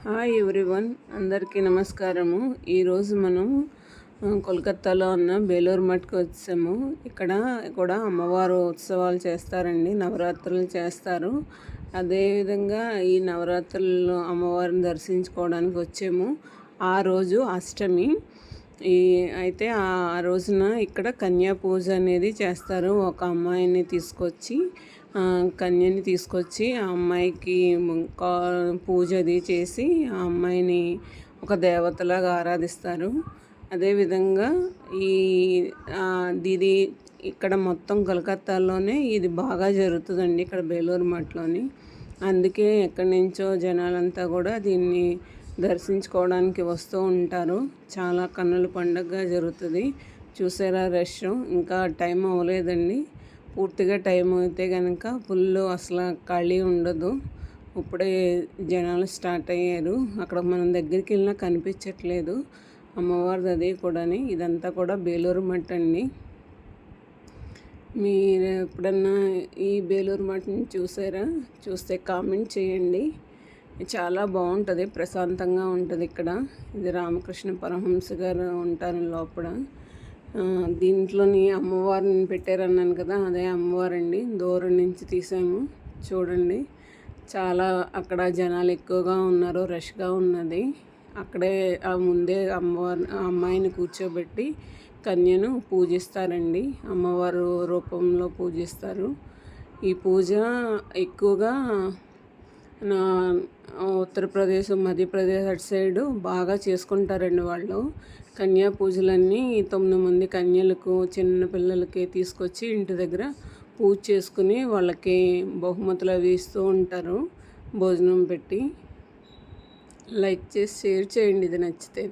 Hi everyone, అందరికీ నమస్కారము. ఈరోజు మనం కోల్కతాలో ఉన్న బేలూరు మఠ్కి వచ్చాము. ఇక్కడ కూడా అమ్మవారు ఉత్సవాలు చేస్తారండి, నవరాత్రులు చేస్తారు. అదేవిధంగా ఈ నవరాత్రుల్లో అమ్మవారిని దర్శించుకోవడానికి వచ్చాము. ఆ రోజు అష్టమి. అయితే ఆ రోజున ఇక్కడ కన్యా పూజ అనేది చేస్తారు. ఒక అమ్మాయిని తీసుకొచ్చి కన్యని తీసుకొచ్చి ఆ అమ్మాయికి పూజ అది చేసి ఆ అమ్మాయిని ఒక దేవతలాగా ఆరాధిస్తారు. అదేవిధంగా ఇది ఇక్కడ మొత్తం కలకత్తాలోనే ఇది బాగా జరుగుతుందండి, ఇక్కడ బేలూరు మఠ్లోని. అందుకే ఎక్కడి నుంచో జనాలంతా కూడా దీన్ని దర్శించుకోవడానికి వస్తూ ఉంటారు. చాలా కన్నుల పండుగగా జరుగుతుంది. చూసారా రష్, ఇంకా టైం అవ్వలేదండి. పూర్తిగా టైం అయితే కనుక ఫుల్ అసలు ఖాళీ ఉండదు. ఇప్పుడే జనాలు స్టార్ట్ అయ్యారు. అక్కడ మనం దగ్గరికి వెళ్ళినా కనిపించట్లేదు అమ్మవారిది. అది కూడా ఇదంతా కూడా బేలూరు మఠ్ అండి. మీరు ఎప్పుడన్నా ఈ బేలూరు మఠ్ని చూసారా? చూస్తే కామెంట్ చేయండి. చాలా బాగుంటుంది, ప్రశాంతంగా ఉంటుంది ఇక్కడ. ఇది రామకృష్ణ పరమహంస గారు ఉంటారు లోపల. దీంట్లోని అమ్మవారిని పెట్టారన్నాను కదా, అదే అమ్మవారండి. దూరం నుంచి తీసాము, చూడండి. చాలా అక్కడ జనాలు ఎక్కువగా ఉన్నారు, రష్గా ఉన్నది. అక్కడే ముందే అమ్మాయిని కూర్చోబెట్టి కన్యను పూజిస్తారండి. అమ్మవారు రూపంలో పూజిస్తారు. ఈ పూజ ఎక్కువగా ఉత్తరప్రదేశ్, మధ్యప్రదేశ్ అటు సైడు బాగా చేసుకుంటారండి వాళ్ళు. కన్యా పూజలన్నీ 9 మంది కన్యలకు, చిన్న పిల్లలకి తీసుకొచ్చి ఇంటి దగ్గర పూజ చేసుకుని వాళ్ళకి బహుమతులు అవి ఇస్తూ ఉంటారు, భోజనం పెట్టి. లైక్ చేసి షేర్ చేయండి ఇది నచ్చితే.